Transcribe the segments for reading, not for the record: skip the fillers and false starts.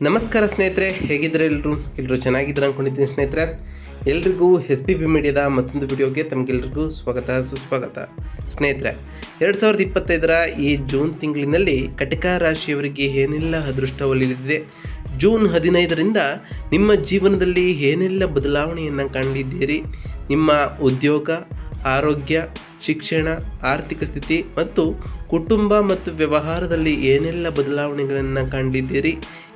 ನಮಸ್ಕಾರ ಸ್ನೇಹಿತರೆ, ಹೇಗಿದ್ರೆ ಎಲ್ಲರೂ ಚೆನ್ನಾಗಿದ್ರೆ ಅಂದ್ಕೊಂಡಿದ್ದೀನಿ ಸ್ನೇಹಿತರೆ. ಎಲ್ರಿಗೂ SPP ಮೀಡಿಯಾದ ಮತ್ತೊಂದು ವಿಡಿಯೋಗೆ ತಮಗೆಲ್ರಿಗೂ ಸ್ವಾಗತ ಸುಸ್ವಾಗತ. ಸ್ನೇಹಿತರೆ, 2025ರ ಈ ಜೂನ್ ತಿಂಗಳಿನಲ್ಲಿ ಕಟಕ ರಾಶಿಯವರಿಗೆ ಏನೆಲ್ಲ ಅದೃಷ್ಟ ಒಲಿದಿದೆ, ಜೂನ್ 15ರಿಂದ ನಿಮ್ಮ ಜೀವನದಲ್ಲಿ ಏನೆಲ್ಲ ಬದಲಾವಣೆಯನ್ನು ಕಾಣಲಿದ್ದೀರಿ, ನಿಮ್ಮ ಉದ್ಯೋಗ, ಆರೋಗ್ಯ, ಶಿಕ್ಷಣ, ಆರ್ಥಿಕ ಸ್ಥಿತಿ ಮತ್ತು ಕುಟುಂಬ ಮತ್ತು ವ್ಯವಹಾರದಲ್ಲಿ ಏನೆಲ್ಲ ಬದಲಾವಣೆಗಳನ್ನು ಕಾಣಲಿದ್ದೀರಿ,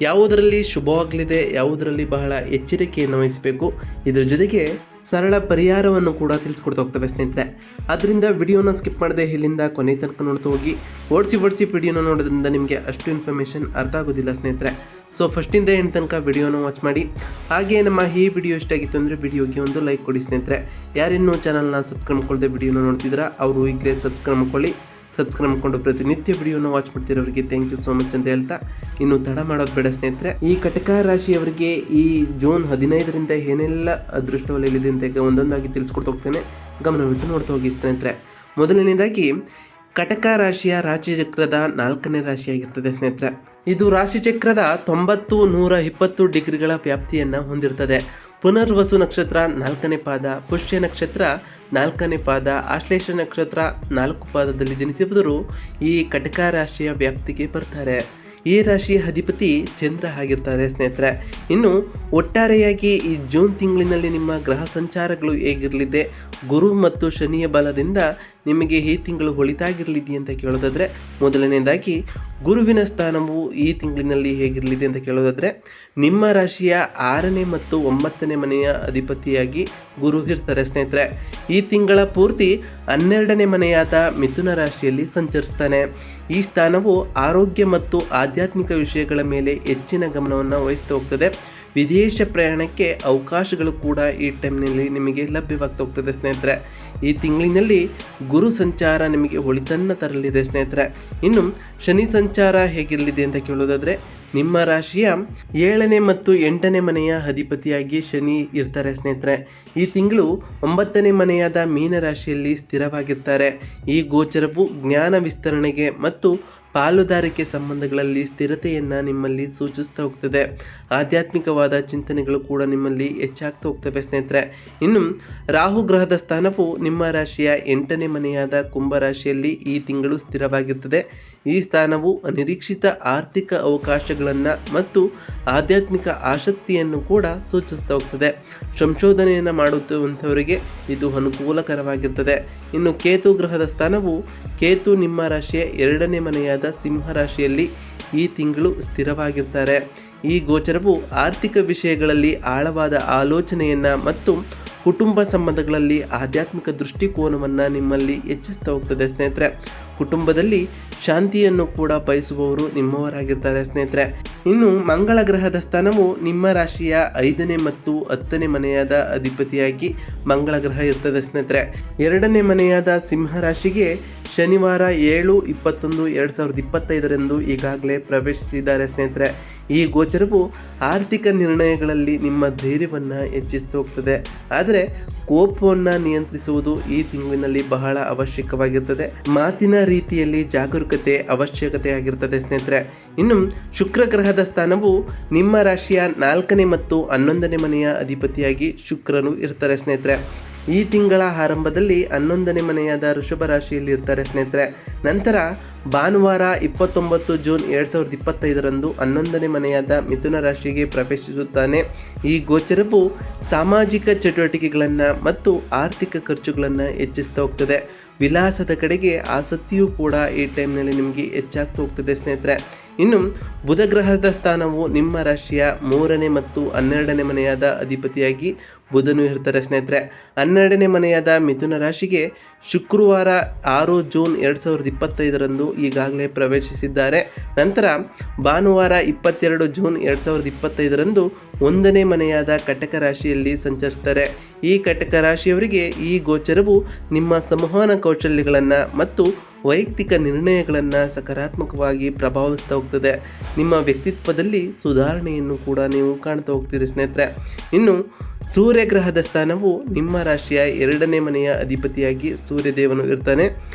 ಯಾವುದರಲ್ಲಿ ಶುಭವಾಗಲಿದೆ, ಯಾವುದರಲ್ಲಿ ಬಹಳ ಎಚ್ಚರಿಕೆಯನ್ನು ವಹಿಸಬೇಕು, ಇದರ ಜೊತೆಗೆ ಸರಳ ಪರಿಹಾರವನ್ನು ಕೂಡ ತಿಳಿಸ್ಕೊಡ್ತಾ ಹೋಗ್ತವೆ ಸ್ನೇಹಿತರೆ. ಆದ್ದರಿಂದ ವಿಡಿಯೋನ ಸ್ಕಿಪ್ ಮಾಡದೆ ಇಲ್ಲಿಂದ ಕೊನೆ ತನಕ ನೋಡ್ತಾ ಹೋಗಿ. ಓಡಿಸಿ ವಿಡಿಯೋನ ನೋಡೋದ್ರಿಂದ ನಿಮಗೆ ಅಷ್ಟು ಇನ್ಫಾರ್ಮೇಷನ್ ಅರ್ಥ ಆಗೋದಿಲ್ಲ ಸ್ನೇಹಿತರೆ. ಸೊ ಫಸ್ಟಿಂದ ಎಂಡ್ ತನಕ ವಿಡಿಯೋನ ವಾಚ್ ಮಾಡಿ. ಹಾಗೆ ನಮ್ಮ ಈ ವಿಡಿಯೋ ಇಷ್ಟ ಆಗಿತ್ತು ಅಂದರೆ ವಿಡಿಯೋಗೆ ಒಂದು ಲೈಕ್ ಕೊಡಿ ಸ್ನೇಹಿತರೆ. ಯಾರಿನ್ನೂ ಚಾನಲ್ನ ಸಬ್ಸ್ಕ್ರೈಬ್ ಮಾಡ್ಕೊಳ್ಳದೆ ವಿಡಿಯೋನ ನೋಡ್ತಿದ್ದೀರಾ ಅವರು ಈಗಲೇ ಸಬ್ಸ್ಕ್ರೈಬ್ ಮಾಡ್ಕೊಳ್ಳಿ. ಸಬ್ಸ್ಕ್ರೈಬ್ ಮಾಡ್ಕೊಂಡು ಪ್ರತಿನಿತ್ಯ ವಿಡಿಯೋನ ವಾಚ್ ಮಾಡ್ತಿರೋರಿಗೆ ಥ್ಯಾಂಕ್ ಯು ಸೋ ಮಚ್ ಅಂತ ಹೇಳ್ತಾ, ಇನ್ನು ತಡ ಮಾಡೋದು ಬೇಡ ಸ್ನೇಹಿತರೆ. ಈ ಕಟಕ ರಾಶಿಯವರಿಗೆ ಈ ಜೂನ್ 15ರಿಂದ ಏನೆಲ್ಲ ಅದೃಷ್ಟ ಒಲಿಯಲಿದೆ ಅಂತ ಒಂದೊಂದಾಗಿ ತಿಳಿಸ್ಕೊಡ್ತಾ ಹೋಗ್ತೇನೆ. ಗಮನವಿಟ್ಟು ನೋಡ್ತಾ ಹೋಗಿ ಸ್ನೇಹಿತರೆ. ಮೊದಲನೇದಾಗಿ ಕಟಕ ರಾಶಿಯ ರಾಶಿಚಕ್ರದ 4ನೇ ರಾಶಿಯಾಗಿರ್ತದೆ ಸ್ನೇಹಿತರೆ. ಇದು ರಾಶಿಚಕ್ರದ 90, 120 ಡಿಗ್ರಿಗಳ ವ್ಯಾಪ್ತಿಯನ್ನು ಹೊಂದಿರ್ತದೆ. ಪುನರ್ವಸು ನಕ್ಷತ್ರ 4ನೇ ಪಾದ, ಪುಷ್ಯ ನಕ್ಷತ್ರ 4ನೇ ಪಾದ, ಆಶ್ಲೇಷ ನಕ್ಷತ್ರ 4 ಪಾದದಲ್ಲಿ ಜನಿಸಿದವರು ಈ ಕಟಕ ರಾಶಿಯ ವ್ಯಾಪ್ತಿಗೆ ಬರ್ತಾರೆ. ಈ ರಾಶಿಯ ಅಧಿಪತಿ ಚಂದ್ರ ಆಗಿರ್ತಾರೆ ಸ್ನೇಹಿತರೆ. ಇನ್ನು ಒಟ್ಟಾರೆಯಾಗಿ ಈ ಜೂನ್ ತಿಂಗಳಿನಲ್ಲಿ ನಿಮ್ಮ ಗ್ರಹ ಸಂಚಾರಗಳು ಹೇಗಿರಲಿದೆ, ಗುರು ಮತ್ತು ಶನಿಯ ಬಲದಿಂದ ನಿಮಗೆ ಈ ತಿಂಗಳು ಒಳಿತಾಗಿರಲಿದೆ ಅಂತ ಕೇಳೋದಾದರೆ, ಮೊದಲನೇದಾಗಿ ಗುರುವಿನ ಸ್ಥಾನವು ಈ ತಿಂಗಳಿನಲ್ಲಿ ಹೇಗಿರಲಿದೆ ಅಂತ ಕೇಳೋದಾದರೆ, ನಿಮ್ಮ ರಾಶಿಯ 6ನೇ ಮತ್ತು 9ನೇ ಮನೆಯ ಅಧಿಪತಿಯಾಗಿ ಗುರು ಇರ್ತಾರೆ ಸ್ನೇಹಿತರೆ. ಈ ತಿಂಗಳ ಪೂರ್ತಿ 12ನೇ ಮನೆಯಾದ ಮಿಥುನ ರಾಶಿಯಲ್ಲಿ ಸಂಚರಿಸ್ತಾನೆ. ಈ ಸ್ಥಾನವು ಆರೋಗ್ಯ ಮತ್ತು ಆಧ್ಯಾತ್ಮಿಕ ವಿಷಯಗಳ ಮೇಲೆ ಹೆಚ್ಚಿನ ಗಮನವನ್ನು ವಹಿಸ್ತಾ ಹೋಗ್ತದೆ. ವಿದೇಶ ಪ್ರಯಾಣಕ್ಕೆ ಅವಕಾಶಗಳು ಕೂಡ ಈ ಟೈಮ್ನಲ್ಲಿ ನಿಮಗೆ ಲಭ್ಯವಾಗ್ತಾ ಹೋಗ್ತದೆ ಸ್ನೇಹಿತರೆ. ಈ ತಿಂಗಳಿನಲ್ಲಿ ಗುರು ಸಂಚಾರ ನಿಮಗೆ ಒಳಿತನ್ನು ತರಲಿದೆ ಸ್ನೇಹಿತರೆ. ಇನ್ನು ಶನಿ ಸಂಚಾರ ಹೇಗಿರಲಿದೆ ಅಂತ ಕೇಳೋದಾದರೆ, ನಿಮ್ಮ ರಾಶಿಯ 7ನೇ ಮತ್ತು 8ನೇ ಮನೆಯ ಅಧಿಪತಿಯಾಗಿ ಶನಿ ಇರ್ತಾರೆ ಸ್ನೇಹಿತರೆ. ಈ ತಿಂಗಳು 9ನೇ ಮನೆಯಾದ ಮೀನ ರಾಶಿಯಲ್ಲಿ ಸ್ಥಿರವಾಗಿರ್ತಾರೆ. ಈ ಗೋಚರವು ಜ್ಞಾನ ವಿಸ್ತರಣೆಗೆ ಮತ್ತು ಪಾಲುದಾರಿಕೆ ಸಂಬಂಧಗಳಲ್ಲಿ ಸ್ಥಿರತೆಯನ್ನು ನಿಮ್ಮಲ್ಲಿ ಸೂಚಿಸ್ತಾ ಹೋಗ್ತದೆ. ಆಧ್ಯಾತ್ಮಿಕವಾದ ಚಿಂತನೆಗಳು ಕೂಡ ನಿಮ್ಮಲ್ಲಿ ಹೆಚ್ಚಾಗ್ತಾ ಹೋಗ್ತವೆ ಸ್ನೇಹಿತರೆ. ಇನ್ನು ರಾಹು ಗ್ರಹದ ಸ್ಥಾನವು ನಿಮ್ಮ ರಾಶಿಯ 8ನೇ ಮನೆಯಾದ ಕುಂಭ ರಾಶಿಯಲ್ಲಿ ಈ ತಿಂಗಳು ಸ್ಥಿರವಾಗಿರ್ತದೆ. ಈ ಸ್ಥಾನವು ಅನಿರೀಕ್ಷಿತ ಆರ್ಥಿಕ ಅವಕಾಶಗಳನ್ನು ಮತ್ತು ಆಧ್ಯಾತ್ಮಿಕ ಆಸಕ್ತಿಯನ್ನು ಕೂಡ ಸೂಚಿಸ್ತಾ ಹೋಗ್ತದೆ. ಸಂಶೋಧನೆಯನ್ನು ಮಾಡುವಂಥವರಿಗೆ ಇದು ಅನುಕೂಲಕರವಾಗಿರ್ತದೆ. ಇನ್ನು ಕೇತು ಗ್ರಹದ ಸ್ಥಾನವು ಕೇತು ನಿಮ್ಮ ರಾಶಿಯ 2ನೇ ಮನೆಯಾದ ಸಿಂಹ ರಾಶಿಯಲ್ಲಿ ಈ ತಿಂಗಳು ಸ್ಥಿರವಾಗಿರ್ತಾರೆ. ಈ ಗೋಚರವು ಆರ್ಥಿಕ ವಿಷಯಗಳಲ್ಲಿ ಆಳವಾದ ಆಲೋಚನೆಯನ್ನು ಮತ್ತು ಕುಟುಂಬ ಸಂಬಂಧಗಳಲ್ಲಿ ಆಧ್ಯಾತ್ಮಿಕ ದೃಷ್ಟಿಕೋನವನ್ನು ನಿಮ್ಮಲ್ಲಿ ಹೆಚ್ಚಿಸ್ತಾ ಹೋಗ್ತದೆ ಸ್ನೇಹಿತರೆ. ಕುಟುಂಬದಲ್ಲಿ ಶಾಂತಿಯನ್ನು ಕೂಡ ಬಯಸುವವರು ನಿಮ್ಮವರಾಗಿರ್ತಾರೆ ಸ್ನೇಹಿತರೆ. ಇನ್ನು ಮಂಗಳ ಗ್ರಹದ ಸ್ಥಾನವು ನಿಮ್ಮ ರಾಶಿಯ 5ನೇ ಮತ್ತು 10ನೇ ಮನೆಯಾದ ಅಧಿಪತಿಯಾಗಿ ಮಂಗಳ ಗ್ರಹ ಇರ್ತದೆ ಸ್ನೇಹಿತರೆ. 2ನೇ ಮನೆಯಾದ ಸಿಂಹ ರಾಶಿಗೆ ಶನಿವಾರ 7/21/2025 ಈಗಾಗಲೇ ಪ್ರವೇಶಿಸಿದ್ದಾರೆ ಸ್ನೇಹಿತರೆ. ಈ ಗೋಚರವು ಆರ್ಥಿಕ ನಿರ್ಣಯಗಳಲ್ಲಿ ನಿಮ್ಮ ಧೈರ್ಯವನ್ನು ಹೆಚ್ಚಿಸ್ತಾ ಹೋಗ್ತದೆ. ಆದರೆ ಕೋಪವನ್ನು ನಿಯಂತ್ರಿಸುವುದು ಈ ತಿಂಗಳಿನಲ್ಲಿ ಬಹಳ ಅವಶ್ಯಕವಾಗಿರ್ತದೆ. ಮಾತಿನ ರೀತಿಯಲ್ಲಿ ಜಾಗರೂಕತೆ ಅವಶ್ಯಕತೆ ಆಗಿರ್ತದೆ ಸ್ನೇಹಿತರೆ. ಇನ್ನು ಶುಕ್ರ ಗ್ರಹದ ಸ್ಥಾನವು ನಿಮ್ಮ ರಾಶಿಯ 4ನೇ ಮತ್ತು 11ನೇ ಮನೆಯ ಅಧಿಪತಿಯಾಗಿ ಶುಕ್ರನು ಇರ್ತಾರೆ ಸ್ನೇಹಿತರೆ. ಈ ತಿಂಗಳ ಆರಂಭದಲ್ಲಿ 11ನೇ ಮನೆಯಾದ ವೃಷಭ ರಾಶಿಯಲ್ಲಿ ಇರ್ತಾರೆ ಸ್ನೇಹಿತರೆ. ನಂತರ ಭಾನುವಾರ 29 ಜೂನ್ 2025 11ನೇ ಮನೆಯಾದ ಮಿಥುನ ರಾಶಿಗೆ ಪ್ರವೇಶಿಸುತ್ತಾನೆ. ಈ ಗೋಚರವು ಸಾಮಾಜಿಕ ಚಟುವಟಿಕೆಗಳನ್ನು ಮತ್ತು ಆರ್ಥಿಕ ಖರ್ಚುಗಳನ್ನು ಹೆಚ್ಚಿಸ್ತಾ ಹೋಗ್ತದೆ. ವಿಲಾಸದ ಕಡೆಗೆ ಆಸಕ್ತಿಯೂ ಕೂಡ ಈ ಟೈಮ್ನಲ್ಲಿ ನಿಮಗೆ ಹೆಚ್ಚಾಗ್ತಾ ಹೋಗ್ತದೆ ಸ್ನೇಹಿತರೆ. ಇನ್ನು ಬುಧ ಗ್ರಹದ ಸ್ಥಾನವು ನಿಮ್ಮ ರಾಶಿಯ 3ನೇ ಮತ್ತು 12ನೇ ಮನೆಯಾದ ಅಧಿಪತಿಯಾಗಿ ಬುಧನು ಇರ್ತಾರೆ ಸ್ನೇಹಿತರೆ. 12ನೇ ಮನೆಯಾದ ಮಿಥುನ ರಾಶಿಗೆ ಶುಕ್ರವಾರ 6 ಜೂನ್ 2025 ಈಗಾಗಲೇ ಪ್ರವೇಶಿಸಿದ್ದಾರೆ. ನಂತರ ಭಾನುವಾರ 22 ಜೂನ್ 2025 1ನೇ ಮನೆಯಾದ ಕಟಕ ರಾಶಿಯಲ್ಲಿ ಸಂಚರಿಸ್ತಾರೆ. ಈ ಕಟಕ ರಾಶಿಯವರಿಗೆ ಈ ಗೋಚರವು ನಿಮ್ಮ ಸಂವಹನ ಕೌಶಲ್ಯಗಳನ್ನು ಮತ್ತು ವೈಯಕ್ತಿಕ ನಿರ್ಣಯಗಳನ್ನು ಸಕಾರಾತ್ಮಕವಾಗಿ ಪ್ರಭಾವಿಸ್ತಾ ಹೋಗ್ತದೆ. ನಿಮ್ಮ ವ್ಯಕ್ತಿತ್ವದಲ್ಲಿ ಸುಧಾರಣೆಯನ್ನು ಕೂಡ ನೀವು ಕಾಣ್ತಾ ಹೋಗ್ತೀರಿ ಸ್ನೇಹಿತರೆ. ಇನ್ನು ಸೂರ್ಯ ಗ್ರಹದ ಸ್ಥಾನವು ನಿಮ್ಮ ರಾಶಿಯ 2ನೇ ಮನೆಯ ಅಧಿಪತಿಯಾಗಿ ಸೂರ್ಯದೇವನು ಇರ್ತಾನೆ.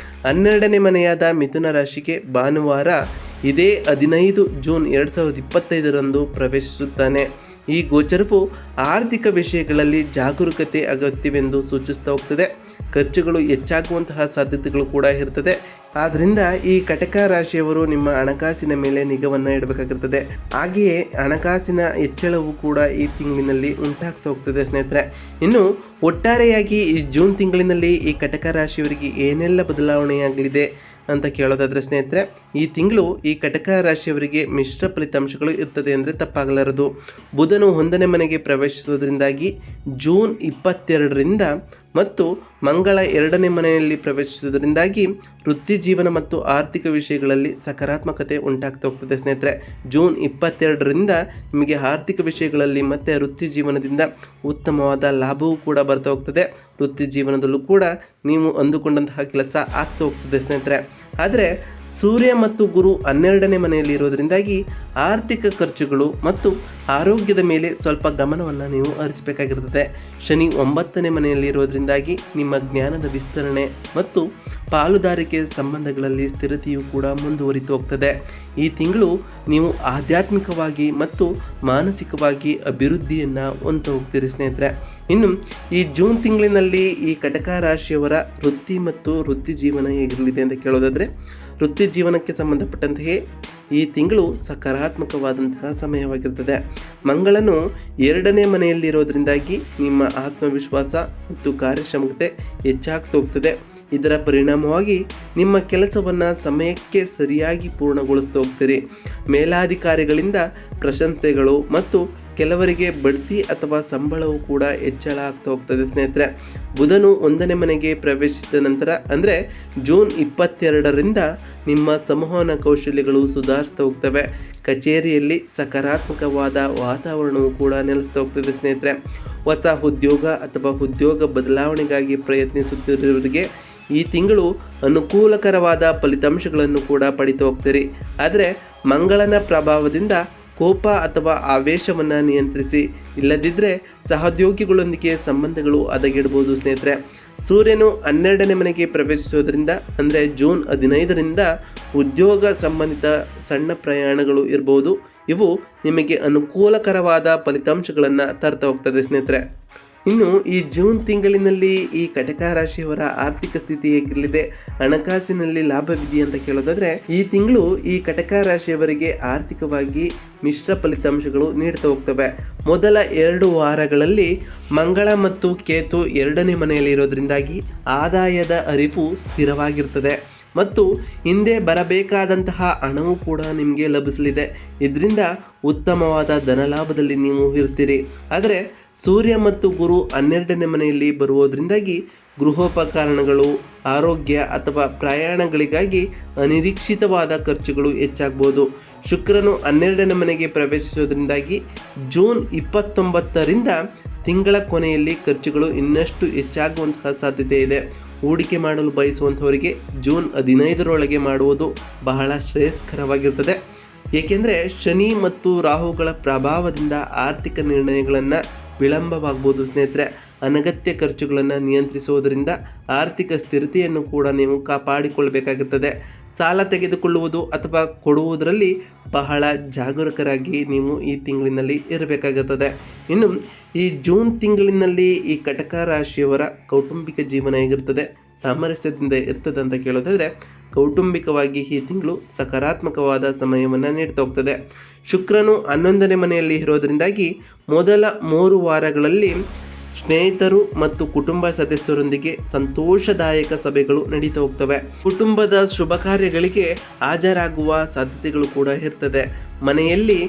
12ನೇ ಮನೆಯಾದ ಮಿಥುನ ರಾಶಿಗೆ ಭಾನುವಾರ ಇದೇ 15 ಜೂನ್ 2025ರಂದು ಪ್ರವೇಶಿಸುತ್ತಾನೆ. ಈ ಗೋಚರವು ಆರ್ಥಿಕ ವಿಷಯಗಳಲ್ಲಿ ಜಾಗರೂಕತೆ ಅಗತ್ಯವೆಂದು ಸೂಚಿಸ್ತಾ ಹೋಗ್ತದೆ. ಖರ್ಚುಗಳು ಹೆಚ್ಚಾಗುವಂತಹ ಸಾಧ್ಯತೆಗಳು ಕೂಡ ಇರ್ತದೆ. ಆದ್ದರಿಂದ ಈ ಕಟಕ ರಾಶಿಯವರು ನಿಮ್ಮ ಹಣಕಾಸಿನ ಮೇಲೆ ನಿಗಾವನ್ನು ಇಡಬೇಕಾಗಿರ್ತದೆ. ಹಾಗೆಯೇ ಹಣಕಾಸಿನ ಹೆಚ್ಚಳವು ಕೂಡ ಈ ತಿಂಗಳಿನಲ್ಲಿ ಉಂಟಾಗ್ತಾ ಹೋಗ್ತದೆ ಸ್ನೇಹಿತರೆ. ಇನ್ನು ಒಟ್ಟಾರೆಯಾಗಿ ಈ ಜೂನ್ ತಿಂಗಳಿನಲ್ಲಿ ಈ ಕಟಕ ರಾಶಿಯವರಿಗೆ ಏನೆಲ್ಲ ಬದಲಾವಣೆಯಾಗಲಿದೆ ಅಂತ ಕೇಳೋದಾದರೆ ಸ್ನೇಹಿತರೆ, ಈ ತಿಂಗಳು ಈ ಕಟಕ ರಾಶಿಯವರಿಗೆ ಮಿಶ್ರ ಫಲಿತಾಂಶಗಳು ಇರ್ತದೆ ಅಂದರೆ ತಪ್ಪಾಗಲಾರದು. ಬುಧನು 1ನೇ ಮನೆಗೆ ಪ್ರವೇಶಿಸುವುದರಿಂದಾಗಿ ಜೂನ್ 22ರಿಂದ ಮತ್ತು ಮಂಗಳ 2ನೇ ಮನೆಯಲ್ಲಿ ಪ್ರವೇಶಿಸುವುದರಿಂದಾಗಿ ವೃತ್ತಿ ಜೀವನ ಮತ್ತು ಆರ್ಥಿಕ ವಿಷಯಗಳಲ್ಲಿ ಸಕಾರಾತ್ಮಕತೆ ಉಂಟಾಗ್ತಾ ಹೋಗ್ತದೆ ಸ್ನೇಹಿತರೆ. ಜೂನ್ 22ರಿಂದ ನಿಮಗೆ ಆರ್ಥಿಕ ವಿಷಯಗಳಲ್ಲಿ ಮತ್ತು ವೃತ್ತಿ ಜೀವನದಿಂದ ಉತ್ತಮವಾದ ಲಾಭವೂ ಕೂಡ ಬರ್ತಾ ಹೋಗ್ತದೆ. ವೃತ್ತಿ ಜೀವನದಲ್ಲೂ ಕೂಡ ನೀವು ಅಂದುಕೊಂಡಂತಹ ಕೆಲಸ ಆಗ್ತಾ ಹೋಗ್ತದೆ ಸ್ನೇಹಿತರೆ. ಆದರೆ ಸೂರ್ಯ ಮತ್ತು ಗುರು 12ನೇ ಮನೆಯಲ್ಲಿ ಇರೋದರಿಂದಾಗಿ ಆರ್ಥಿಕ ಖರ್ಚುಗಳು ಮತ್ತು ಆರೋಗ್ಯದ ಮೇಲೆ ಸ್ವಲ್ಪ ಗಮನವನ್ನು ನೀವು ಹರಿಸಬೇಕಾಗಿರ್ತದೆ. ಶನಿ 9ನೇ ಮನೆಯಲ್ಲಿ ಇರೋದರಿಂದಾಗಿ ನಿಮ್ಮ ಜ್ಞಾನದ ವಿಸ್ತರಣೆ ಮತ್ತು ಪಾಲುದಾರಿಕೆ ಸಂಬಂಧಗಳಲ್ಲಿ ಸ್ಥಿರತೆಯು ಕೂಡ ಮುಂದುವರಿತು ಹೋಗ್ತದೆ. ಈ ತಿಂಗಳು ನೀವು ಆಧ್ಯಾತ್ಮಿಕವಾಗಿ ಮತ್ತು ಮಾನಸಿಕವಾಗಿ ಅಭಿವೃದ್ಧಿಯನ್ನು ಹೊಂದ್ತಾ ಹೋಗ್ತೀರಿ ಸ್ನೇಹಿತರೆ. ಇನ್ನು ಈ ಜೂನ್ ತಿಂಗಳಿನಲ್ಲಿ ಈ ಕಟಕ ರಾಶಿಯವರ ವೃತ್ತಿ ಮತ್ತು ವೃತ್ತಿ ಜೀವನ ಹೇಗಿರಲಿದೆ ಅಂತ ಕೇಳೋದಾದರೆ, ವೃತ್ತಿ ಜೀವನಕ್ಕೆ ಸಂಬಂಧಪಟ್ಟಂತೆಯೇ ಈ ತಿಂಗಳು ಸಕಾರಾತ್ಮಕವಾದಂತಹ ಸಮಯವಾಗಿರ್ತದೆ. ಮಂಗಳನು 2ನೇ ಮನೆಯಲ್ಲಿರೋದ್ರಿಂದಾಗಿ ನಿಮ್ಮ ಆತ್ಮವಿಶ್ವಾಸ ಮತ್ತು ಕಾರ್ಯಕ್ಷಮತೆ ಹೆಚ್ಚಾಗ್ತಾ ಹೋಗ್ತದೆ. ಇದರ ಪರಿಣಾಮವಾಗಿ ನಿಮ್ಮ ಕೆಲಸವನ್ನು ಸಮಯಕ್ಕೆ ಸರಿಯಾಗಿ ಪೂರ್ಣಗೊಳಿಸ್ತಾ ಹೋಗ್ತೀರಿ. ಮೇಲಾಧಿಕಾರಿಗಳಿಂದ ಪ್ರಶಂಸೆಗಳು ಮತ್ತು ಕೆಲವರಿಗೆ ಬಡ್ತಿ ಅಥವಾ ಸಂಬಳವು ಕೂಡ ಹೆಚ್ಚಳ ಆಗ್ತಾ ಹೋಗ್ತದೆ ಸ್ನೇಹಿತರೆ. ಬುಧನು 1ನೇ ಮನೆಗೆ ಪ್ರವೇಶಿಸಿದ ನಂತರ ಅಂದರೆ ಜೂನ್ 22ರಿಂದ ನಿಮ್ಮ ಸಂವಹನ ಕೌಶಲ್ಯಗಳು ಸುಧಾರಿಸ್ತಾ ಹೋಗ್ತವೆ. ಕಚೇರಿಯಲ್ಲಿ ಸಕಾರಾತ್ಮಕವಾದ ವಾತಾವರಣವು ಕೂಡ ನೆಲೆಸ್ತಾ ಹೋಗ್ತದೆ ಸ್ನೇಹಿತರೆ. ಹೊಸ ಉದ್ಯೋಗ ಅಥವಾ ಉದ್ಯೋಗ ಬದಲಾವಣೆಗಾಗಿ ಪ್ರಯತ್ನಿಸುತ್ತಿರುವವರಿಗೆ ಈ ತಿಂಗಳು ಅನುಕೂಲಕರವಾದ ಫಲಿತಾಂಶಗಳನ್ನು ಕೂಡ ಪಡಿತಾ ಹೋಗ್ತೀರಿ. ಆದರೆ ಮಂಗಳನ ಪ್ರಭಾವದಿಂದ ಕೋಪ ಅಥವಾ ಆವೇಶವನ್ನು ನಿಯಂತ್ರಿಸಿ, ಇಲ್ಲದಿದ್ದರೆ ಸಹೋದ್ಯೋಗಿಗಳೊಂದಿಗೆ ಸಂಬಂಧಗಳು ಹದಗೆಡಬಹುದು ಸ್ನೇಹಿತರೆ. ಸೂರ್ಯನು 12ನೇ ಮನೆಗೆ ಪ್ರವೇಶಿಸೋದ್ರಿಂದ ಅಂದರೆ ಜೂನ್ 15ರಿಂದ ಉದ್ಯೋಗ ಸಂಬಂಧಿತ ಸಣ್ಣ ಪ್ರಯಾಣಗಳು ಇರಬಹುದು. ಇವು ನಿಮಗೆ ಅನುಕೂಲಕರವಾದ ಫಲಿತಾಂಶಗಳನ್ನು ತರ್ತಾ ಹೋಗ್ತದೆ ಸ್ನೇಹಿತರೆ. ಇನ್ನು ಈ ಜೂನ್ ತಿಂಗಳಿನಲ್ಲಿ ಈ ಕಟಕ ರಾಶಿಯವರ ಆರ್ಥಿಕ ಸ್ಥಿತಿ ಹೇಗಿರಲಿದೆ, ಹಣಕಾಸಿನಲ್ಲಿ ಲಾಭವಿದೆಯೇ ಅಂತ ಕೇಳೋದಾದರೆ, ಈ ತಿಂಗಳು ಈ ಕಟಕ ರಾಶಿಯವರಿಗೆ ಆರ್ಥಿಕವಾಗಿ ಮಿಶ್ರ ಫಲಿತಾಂಶಗಳು ನೀಡ್ತಾ ಹೋಗ್ತವೆ. ಮೊದಲ 2 ವಾರಗಳಲ್ಲಿ ಮಂಗಳ ಮತ್ತು ಕೇತು 2ನೇ ಮನೆಯಲ್ಲಿ ಇರೋದ್ರಿಂದಾಗಿ ಆದಾಯದ ಅರಿವು ಸ್ಥಿರವಾಗಿರ್ತದೆ ಮತ್ತು ಹಿಂದೆ ಬರಬೇಕಾದಂತಹ ಹಣವೂ ಕೂಡ ನಿಮಗೆ ಲಭಿಸಲಿದೆ. ಇದರಿಂದ ಉತ್ತಮವಾದ ಧನಲಾಭದಲ್ಲಿ ನೀವು ಇರ್ತೀರಿ. ಆದರೆ ಸೂರ್ಯ ಮತ್ತು ಗುರು 12ನೇ ಮನೆಯಲ್ಲಿ ಬರುವುದರಿಂದಾಗಿ ಗೃಹೋಪಕರಣಗಳು, ಆರೋಗ್ಯ ಅಥವಾ ಪ್ರಯಾಣಗಳಿಗಾಗಿ ಅನಿರೀಕ್ಷಿತವಾದ ಖರ್ಚುಗಳು ಹೆಚ್ಚಾಗಬಹುದು. ಶುಕ್ರನು 12ನೇ ಮನೆಗೆ ಪ್ರವೇಶಿಸುವುದರಿಂದಾಗಿ ಜೂನ್ 29ರಿಂದ ತಿಂಗಳ ಕೊನೆಯಲ್ಲಿ ಖರ್ಚುಗಳು ಇನ್ನಷ್ಟು ಹೆಚ್ಚಾಗುವಂತಹ ಸಾಧ್ಯತೆ ಇದೆ. ಹೂಡಿಕೆ ಮಾಡಲು ಬಯಸುವಂಥವರಿಗೆ ಜೂನ್ 15ರೊಳಗೆ ಮಾಡುವುದು ಬಹಳ ಶ್ರೇಯಸ್ಕರವಾಗಿರ್ತದೆ. ಏಕೆಂದರೆ ಶನಿ ಮತ್ತು ರಾಹುಗಳ ಪ್ರಭಾವದಿಂದ ಆರ್ಥಿಕ ನಿರ್ಣಯಗಳನ್ನು ವಿಳಂಬವಾಗಬಹುದು ಸ್ನೇಹಿತರೆ. ಅನಗತ್ಯ ಖರ್ಚುಗಳನ್ನು ನಿಯಂತ್ರಿಸುವುದರಿಂದ ಆರ್ಥಿಕ ಸ್ಥಿರತೆಯನ್ನು ಕೂಡ ನೀವು ಕಾಪಾಡಿಕೊಳ್ಳಬೇಕಾಗುತ್ತದೆ. ಸಾಲ ತೆಗೆದುಕೊಳ್ಳುವುದು ಅಥವಾ ಕೊಡುವುದರಲ್ಲಿ ಬಹಳ ಜಾಗರೂಕರಾಗಿ ನೀವು ಈ ತಿಂಗಳಿನಲ್ಲಿ ಇರಬೇಕಾಗುತ್ತದೆ. ಇನ್ನು ಈ ಜೂನ್ ತಿಂಗಳಿನಲ್ಲಿ ಈ ಕಟಕ ರಾಶಿಯವರ ಕೌಟುಂಬಿಕ ಜೀವನ ಹೇಗಿರ್ತದೆ, ಸಾಮರಸ್ಯದಿಂದ ಇರ್ತದೆ ಅಂತ ಕೇಳೋದಾದರೆ, ಕೌಟುಂಬಿಕವಾಗಿ ಈ ತಿಂಗಳು ಸಕಾರಾತ್ಮಕವಾದ ಸಮಯವನ್ನು ನೀಡ್ತಾ ಹೋಗ್ತದೆ. ಶುಕ್ರನು 11ನೇ ಮನೆಯಲ್ಲಿ ಇರೋದರಿಂದಾಗಿ ಮೊದಲ 3 ವಾರಗಳಲ್ಲಿ ಸ್ನೇಹಿತರು ಮತ್ತು ಕುಟುಂಬ ಸದಸ್ಯರೊಂದಿಗೆ ಸಂತೋಷದಾಯಕ ಸಭೆಗಳು ನಡೀತಾ ಹೋಗ್ತವೆ. ಕುಟುಂಬದ ಶುಭ ಕಾರ್ಯಗಳಿಗೆ ಹಾಜರಾಗುವ ಸಾಧ್ಯತೆಗಳು ಕೂಡ ಇರ್ತದೆ. ಮನೆಯಲ್ಲಿ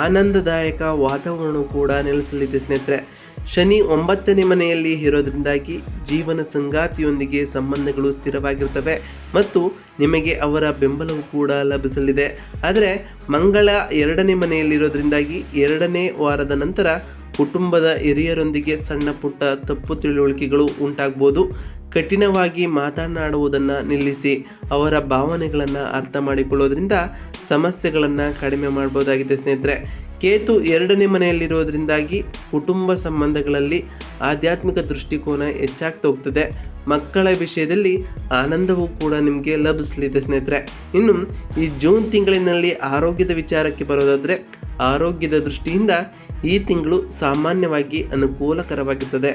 ಆನಂದದಾಯಕ ವಾತಾವರಣ ಕೂಡ ನೆಲೆಸಲಿದೆ ಸ್ನೇಹಿತರೆ. ಶನಿ 9ನೇ ಮನೆಯಲ್ಲಿ ಇರೋದ್ರಿಂದಾಗಿ ಜೀವನ ಸಂಗಾತಿಯೊಂದಿಗೆ ಸಂಬಂಧಗಳು ಸ್ಥಿರವಾಗಿರ್ತವೆ ಮತ್ತು ನಿಮಗೆ ಅವರ ಬೆಂಬಲವು ಕೂಡ ಲಭಿಸಲಿದೆ. ಆದರೆ ಮಂಗಳ 2ನೇ ಮನೆಯಲ್ಲಿರೋದ್ರಿಂದಾಗಿ 2ನೇ ವಾರದ ನಂತರ ಕುಟುಂಬದ ಹಿರಿಯರೊಂದಿಗೆ ಸಣ್ಣ ಪುಟ್ಟ ತಪ್ಪು ತಿಳುವಳಿಕೆಗಳು ಉಂಟಾಗ್ಬೋದು. ಕಠಿಣವಾಗಿ ಮಾತನಾಡುವುದನ್ನು ನಿಲ್ಲಿಸಿ ಅವರ ಭಾವನೆಗಳನ್ನು ಅರ್ಥ ಮಾಡಿಕೊಳ್ಳೋದ್ರಿಂದ ಸಮಸ್ಯೆಗಳನ್ನು ಕಡಿಮೆ ಮಾಡ್ಬೋದಾಗಿದೆ ಸ್ನೇಹಿತರೆ. ಕೇತು 2ನೇ ಮನೆಯಲ್ಲಿರೋದ್ರಿಂದಾಗಿ ಕುಟುಂಬ ಸಂಬಂಧಗಳಲ್ಲಿ ಆಧ್ಯಾತ್ಮಿಕ ದೃಷ್ಟಿಕೋನ ಹೆಚ್ಚಾಗ್ತಾ ಹೋಗ್ತದೆ. ಮಕ್ಕಳ ವಿಷಯದಲ್ಲಿ ಆನಂದವೂ ಕೂಡ ನಿಮಗೆ ಲಭಿಸಲಿದೆ ಸ್ನೇಹಿತರೆ. ಇನ್ನು ಈ ಜೂನ್ ತಿಂಗಳಿನಲ್ಲಿ ಆರೋಗ್ಯದ ವಿಚಾರಕ್ಕೆ ಬರೋದಾದರೆ ಆರೋಗ್ಯದ ದೃಷ್ಟಿಯಿಂದ ಈ ತಿಂಗಳು ಸಾಮಾನ್ಯವಾಗಿ ಅನುಕೂಲಕರವಾಗಿರ್ತದೆ.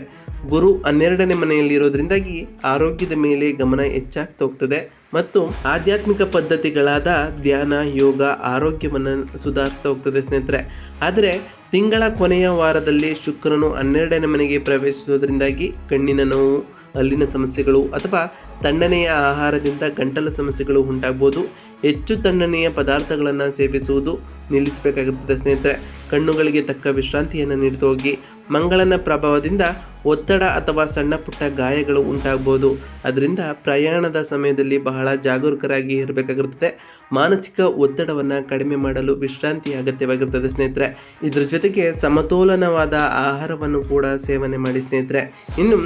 ಗುರು 12ನೇ ಮನೆಯಲ್ಲಿ ಇರೋದ್ರಿಂದಾಗಿ ಆರೋಗ್ಯದ ಮೇಲೆ ಗಮನ ಹೆಚ್ಚಾಗ್ತಾ ಹೋಗ್ತದೆ ಮತ್ತು ಆಧ್ಯಾತ್ಮಿಕ ಪದ್ಧತಿಗಳಾದ ಧ್ಯಾನ, ಯೋಗ ಆರೋಗ್ಯವನ್ನು ಸುಧಾರಿಸ್ತಾ ಹೋಗ್ತದೆ ಸ್ನೇಹಿತರೆ. ಆದರೆ ತಿಂಗಳ ಕೊನೆಯ ವಾರದಲ್ಲಿ ಶುಕ್ರನು 12ನೇ ಮನೆಗೆ ಪ್ರವೇಶಿಸುವುದರಿಂದಾಗಿ ಕಣ್ಣಿನ ನೋವು, ಹಲ್ಲಿನ ಸಮಸ್ಯೆಗಳು ಅಥವಾ ತಣ್ಣನೆಯ ಆಹಾರದಿಂದ ಗಂಟಲು ಸಮಸ್ಯೆಗಳು ಉಂಟಾಗ್ಬೋದು. ಹೆಚ್ಚು ತಣ್ಣನೆಯ ಪದಾರ್ಥಗಳನ್ನು ಸೇವಿಸುವುದು ನಿಲ್ಲಿಸಬೇಕಾಗಿರ್ತದೆ ಸ್ನೇಹಿತರೆ. ಕಣ್ಣುಗಳಿಗೆ ತಕ್ಕ ವಿಶ್ರಾಂತಿಯನ್ನು ನೀಡ್ತಾ ಹೋಗಿ. ಮಂಗಳನ ಪ್ರಭಾವದಿಂದ ಒತ್ತಡ ಅಥವಾ ಸಣ್ಣ ಪುಟ್ಟ ಗಾಯಗಳು ಉಂಟಾಗ್ಬೋದು. ಅದರಿಂದ ಪ್ರಯಾಣದ ಸಮಯದಲ್ಲಿ ಬಹಳ ಜಾಗರೂಕರಾಗಿ ಇರಬೇಕಾಗಿರ್ತದೆ. ಮಾನಸಿಕ ಒತ್ತಡವನ್ನು ಕಡಿಮೆ ಮಾಡಲು ವಿಶ್ರಾಂತಿ ಅಗತ್ಯವಾಗಿರ್ತದೆ ಸ್ನೇಹಿತರೆ. ಇದ್ರ ಜೊತೆಗೆ ಸಮತೋಲನವಾದ ಆಹಾರವನ್ನು ಕೂಡ ಸೇವನೆ ಮಾಡಿ ಸ್ನೇಹಿತರೆ. ಇನ್ನು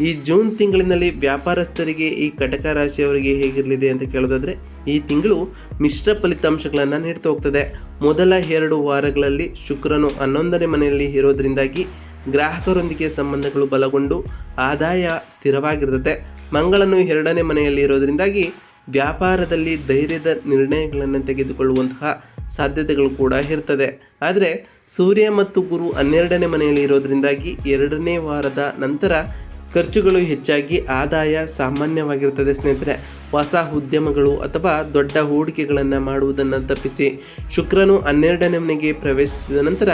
ಈ ಜೂನ್ ತಿಂಗಳಿನಲ್ಲಿ ವ್ಯಾಪಾರಸ್ಥರಿಗೆ, ಈ ಕಟಕ ರಾಶಿಯವರಿಗೆ ಹೇಗಿರಲಿದೆ ಅಂತ ಕೇಳೋದಾದರೆ ಈ ತಿಂಗಳು ಮಿಶ್ರ ಫಲಿತಾಂಶಗಳನ್ನು ನೀಡ್ತಾ ಹೋಗ್ತದೆ. ಮೊದಲ 2 ವಾರಗಳಲ್ಲಿ ಶುಕ್ರನು 11ನೇ ಮನೆಯಲ್ಲಿ ಇರೋದ್ರಿಂದಾಗಿ ಗ್ರಾಹಕರೊಂದಿಗೆ ಸಂಬಂಧಗಳು ಬಲಗೊಂಡು ಆದಾಯ ಸ್ಥಿರವಾಗಿರ್ತದೆ. ಮಂಗಳನು 2ನೇ ಮನೆಯಲ್ಲಿ ಇರೋದ್ರಿಂದಾಗಿ ವ್ಯಾಪಾರದಲ್ಲಿ ಧೈರ್ಯದ ನಿರ್ಣಯಗಳನ್ನು ತೆಗೆದುಕೊಳ್ಳುವಂತಹ ಸಾಧ್ಯತೆಗಳು ಕೂಡ ಇರ್ತದೆ. ಆದರೆ ಸೂರ್ಯ ಮತ್ತು ಗುರು 12ನೇ ಮನೆಯಲ್ಲಿ ಇರೋದ್ರಿಂದಾಗಿ 2ನೇ ವಾರದ ನಂತರ ಖರ್ಚುಗಳು ಹೆಚ್ಚಾಗಿ ಆದಾಯ ಸಾಮಾನ್ಯವಾಗಿರ್ತದೆ ಸ್ನೇಹಿತರೆ. ಹೊಸ ಉದ್ಯಮಗಳು ಅಥವಾ ದೊಡ್ಡ ಹೂಡಿಕೆಗಳನ್ನು ಮಾಡುವುದನ್ನು ತಪ್ಪಿಸಿ. ಶುಕ್ರನು 12ನೇ ಮನೆಗೆ ಪ್ರವೇಶಿಸಿದ ನಂತರ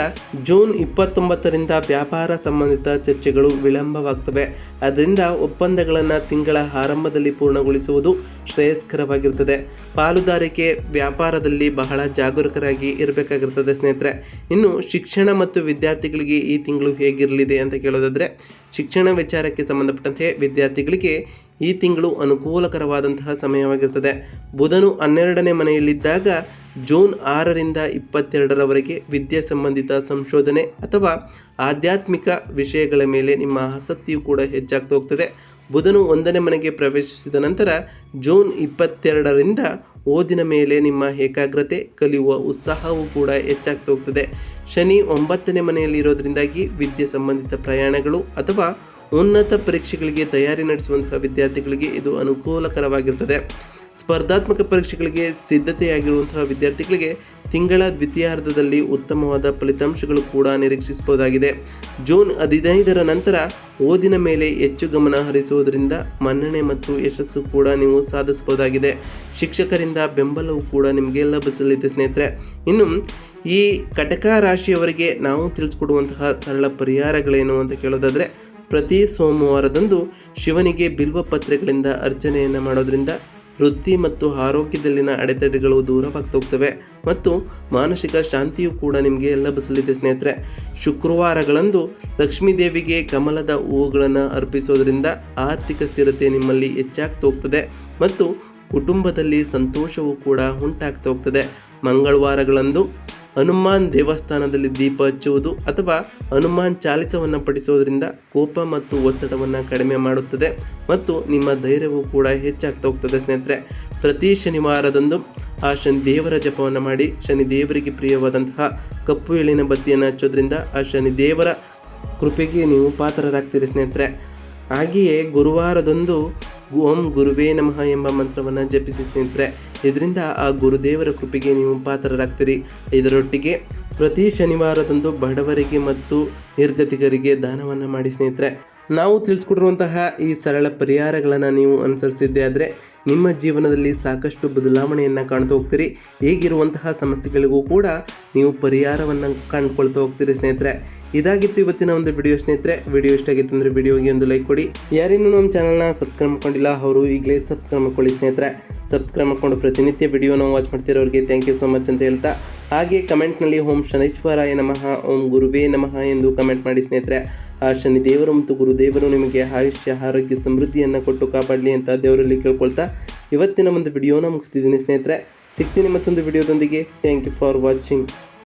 ಜೂನ್ 29ರಿಂದ ವ್ಯಾಪಾರ ಸಂಬಂಧಿತ ಚರ್ಚೆಗಳು ವಿಳಂಬವಾಗ್ತವೆ. ಅದರಿಂದ ಒಪ್ಪಂದಗಳನ್ನು ತಿಂಗಳ ಆರಂಭದಲ್ಲಿ ಪೂರ್ಣಗೊಳಿಸುವುದು ಶ್ರೇಯಸ್ಕರವಾಗಿರ್ತದೆ. ಪಾಲುದಾರಿಕೆ ವ್ಯಾಪಾರದಲ್ಲಿ ಬಹಳ ಜಾಗರೂಕರಾಗಿ ಇರಬೇಕಾಗಿರ್ತದೆ ಸ್ನೇಹಿತರೆ. ಇನ್ನು ಶಿಕ್ಷಣ ಮತ್ತು ವಿದ್ಯಾರ್ಥಿಗಳಿಗೆ ಈ ತಿಂಗಳು ಹೇಗಿರಲಿದೆ ಅಂತ ಕೇಳೋದಾದರೆ ಶಿಕ್ಷಣ ವಿಚಾರಕ್ಕೆ ಸಂಬಂಧಪಟ್ಟಂತೆ ವಿದ್ಯಾರ್ಥಿಗಳಿಗೆ ಈ ತಿಂಗಳು ಅನುಕೂಲಕರವಾದಂತಹ ಸಮಯವಾಗಿರ್ತದೆ. ಬುಧನು 12ನೇ ಮನೆಯಲ್ಲಿದ್ದಾಗ ಜೂನ್ 6ರಿಂದ 22ರವರೆಗೆ ವಿದ್ಯೆ ಸಂಬಂಧಿತ ಸಂಶೋಧನೆ ಅಥವಾ ಆಧ್ಯಾತ್ಮಿಕ ವಿಷಯಗಳ ಮೇಲೆ ನಿಮ್ಮ ಆಸಕ್ತಿಯು ಕೂಡ ಹೆಚ್ಚಾಗ್ತಾ ಹೋಗ್ತದೆ. ಬುಧನು 1ನೇ ಮನೆಗೆ ಪ್ರವೇಶಿಸಿದ ನಂತರ ಜೂನ್ 22ರಿಂದ ಓದಿನ ಮೇಲೆ ನಿಮ್ಮ ಏಕಾಗ್ರತೆ, ಕಲಿಯುವ ಉತ್ಸಾಹವೂ ಕೂಡ ಹೆಚ್ಚಾಗ್ತಾ ಹೋಗ್ತದೆ. ಶನಿ 9ನೇ ಮನೆಯಲ್ಲಿ ಇರೋದ್ರಿಂದಾಗಿ ವಿದ್ಯೆ ಸಂಬಂಧಿತ ಪ್ರಯಾಣಗಳು ಅಥವಾ ಉನ್ನತ ಪರೀಕ್ಷೆಗಳಿಗೆ ತಯಾರಿ ನಡೆಸುವಂತಹ ವಿದ್ಯಾರ್ಥಿಗಳಿಗೆ ಇದು ಅನುಕೂಲಕರವಾಗಿರ್ತದೆ. ಸ್ಪರ್ಧಾತ್ಮಕ ಪರೀಕ್ಷೆಗಳಿಗೆ ಸಿದ್ಧತೆಯಾಗಿರುವಂತಹ ವಿದ್ಯಾರ್ಥಿಗಳಿಗೆ ತಿಂಗಳ ದ್ವಿತೀಯಾರ್ಧದಲ್ಲಿ ಉತ್ತಮವಾದ ಫಲಿತಾಂಶಗಳು ಕೂಡ ನಿರೀಕ್ಷಿಸಬಹುದಾಗಿದೆ. ಜೂನ್ 15ರ ನಂತರ ಓದಿನ ಮೇಲೆ ಹೆಚ್ಚು ಗಮನ ಹರಿಸುವುದರಿಂದ ಮನ್ನಣೆ ಮತ್ತು ಯಶಸ್ಸು ಕೂಡ ನೀವು ಸಾಧಿಸಬಹುದಾಗಿದೆ. ಶಿಕ್ಷಕರಿಂದ ಬೆಂಬಲವು ಕೂಡ ನಿಮಗೆ ಲಭಿಸಲಿದೆ ಸ್ನೇಹಿತರೆ. ಇನ್ನು ಈ ಕಟಕ ರಾಶಿಯವರಿಗೆ ನಾವು ತಿಳಿಸ್ಕೊಡುವಂತಹ ಸರಳ ಪರಿಹಾರಗಳೇನು ಅಂತ ಕೇಳೋದಾದರೆ ಪ್ರತಿ ಸೋಮವಾರದಂದು ಶಿವನಿಗೆ ಬಿಲ್ವ ಪತ್ರೆಗಳಿಂದ ಅರ್ಚನೆಯನ್ನು ಮಾಡೋದ್ರಿಂದ ವೃತ್ತಿ ಮತ್ತು ಆರೋಗ್ಯದಲ್ಲಿನ ಅಡೆತಡೆಗಳು ದೂರವಾಗ್ತಾ ಹೋಗ್ತವೆ ಮತ್ತು ಮಾನಸಿಕ ಶಾಂತಿಯು ಕೂಡ ನಿಮಗೆ ಲಭಿಸಲಿದೆ ಸ್ನೇಹಿತರೆ. ಶುಕ್ರವಾರಗಳಂದು ಲಕ್ಷ್ಮೀ ದೇವಿಗೆ ಕಮಲದ ಹೂವುಗಳನ್ನು ಅರ್ಪಿಸೋದ್ರಿಂದ ಆರ್ಥಿಕ ಸ್ಥಿರತೆ ನಿಮ್ಮಲ್ಲಿ ಹೆಚ್ಚಾಗ್ತಾ ಹೋಗ್ತದೆ ಮತ್ತು ಕುಟುಂಬದಲ್ಲಿ ಸಂತೋಷವೂ ಕೂಡ ಉಂಟಾಗ್ತಾ ಹೋಗ್ತದೆ. ಮಂಗಳವಾರಗಳಂದು ಹನುಮಾನ್ ದೇವಸ್ಥಾನದಲ್ಲಿ ದೀಪ ಹಚ್ಚುವುದು ಅಥವಾ ಹನುಮಾನ್ ಚಾಲಿಸವನ್ನು ಪಠಿಸೋದ್ರಿಂದ ಕೋಪ ಮತ್ತು ಒತ್ತಡವನ್ನು ಕಡಿಮೆ ಮಾಡುತ್ತದೆ ಮತ್ತು ನಿಮ್ಮ ಧೈರ್ಯವೂ ಕೂಡ ಹೆಚ್ಚಾಗ್ತಾ ಹೋಗ್ತದೆ ಸ್ನೇಹಿತರೆ. ಪ್ರತಿ ಶನಿವಾರದಂದು ಆ ಶನಿ ದೇವರ ಜಪವನ್ನು ಮಾಡಿ ಶನಿ ದೇವರಿಗೆ ಪ್ರಿಯವಾದಂತಹ ಕಪ್ಪು ಎಳ್ಳಿನ ಬತ್ತಿಯನ್ನು ಹಚ್ಚೋದ್ರಿಂದ ಆ ಶನಿ ದೇವರ ಕೃಪೆಗೆ ನೀವು ಪಾತ್ರರಾಗ್ತೀರಿ ಸ್ನೇಹಿತರೆ. ಹಾಗೆಯೇ ಗುರುವಾರದಂದು ಓಂ ಗುರುವೇ ನಮಃ ಎಂಬ ಮಂತ್ರವನ್ನು ಜಪಿಸಿ ಸ್ನೇಹಿತರೆ. ಇದರಿಂದ ಆ ಗುರುದೇವರ ಕೃಪೆಗೆ ನೀವು ಪಾತ್ರರಾಗ್ತೀರಿ. ಇದರೊಟ್ಟಿಗೆ ಪ್ರತಿ ಶನಿವಾರದಂದು ಬಡವರಿಗೆ ಮತ್ತು ನಿರ್ಗತಿಕರಿಗೆ ದಾನವನ್ನು ಮಾಡಿ ಸ್ನೇಹಿತರೆ. ನಾವು ತಿಳಿಸ್ಕೊಟ್ಟಿರುವಂತಹ ಈ ಸರಳ ಪರಿಹಾರಗಳನ್ನು ನೀವು ಅನುಸರಿಸಿದ್ದೆ ಆದರೆ ನಿಮ್ಮ ಜೀವನದಲ್ಲಿ ಸಾಕಷ್ಟು ಬದಲಾವಣೆಯನ್ನು ಕಾಣ್ತಾ ಹೋಗ್ತೀರಿ. ಹೇಗಿರುವಂತಹ ಸಮಸ್ಯೆಗಳಿಗೂ ಕೂಡ ನೀವು ಪರಿಹಾರವನ್ನು ಕಂಡುಕೊಳ್ತಾ ಹೋಗ್ತೀರಿ ಸ್ನೇಹಿತರೆ. ಇದಾಗಿತ್ತು ಇವತ್ತಿನ ಒಂದು ವಿಡಿಯೋ ಸ್ನೇಹಿತರೆ. ವಿಡಿಯೋ ಇಷ್ಟ ಆಗಿತ್ತು ಅಂದರೆ ವಿಡಿಯೋಗೆ ಒಂದು ಲೈಕ್ ಕೊಡಿ. ಯಾರೇನು ನಮ್ಮ ಚಾನಲ್ನ ಸಬ್ಸ್ಕ್ರೈಬ್ ಮಾಡ್ಕೊಂಡಿಲ್ಲ ಅವರು ಈಗಲೇ ಸಬ್ಸ್ಕ್ರೈಬ್ ಮಾಡ್ಕೊಳ್ಳಿ ಸ್ನೇಹಿತರೆ. ಸಬ್ಸ್ಕ್ರೈಬ್ ಮಾಡ್ಕೊಂಡು ಪ್ರತಿನಿತ್ಯ ವಿಡಿಯೋನ ವಾಚ್ ಮಾಡ್ತಿರೋರಿಗೆ ಥ್ಯಾಂಕ್ ಯು ಸೋ ಮಚ್ ಅಂತ ಹೇಳ್ತಾ, ಹಾಗೆ ಕಮೆಂಟ್ನಲ್ಲಿ ಓಂ ಶನೈಶ್ವರಾಯ ನಮಃ, ಓಂ ಗುರುವೇ ನಮಃ ಎಂದು ಕಮೆಂಟ್ ಮಾಡಿ ಸ್ನೇಹಿತರೆ. ಆ ಶನಿ ದೇವರು ಮತ್ತು ಗುರುದೇವರು ನಿಮಗೆ ಆಯುಷ್ಯ, ಆರೋಗ್ಯ, ಸಮೃದ್ಧಿಯನ್ನು ಕೊಟ್ಟು ಕಾಪಾಡಲಿ ಅಂತ ದೇವರಲ್ಲಿ ಕೇಳ್ಕೊಳ್ತಾ ಇವತ್ತಿನ ಒಂದು ವಿಡಿಯೋನ ಮುಗಿಸ್ತಿದ್ದೀನಿ ಸ್ನೇಹಿತರೆ. ಸಿಗ್ತೀನಿ ಮತ್ತೊಂದು ವಿಡಿಯೋದೊಂದಿಗೆ. Thank you for watching.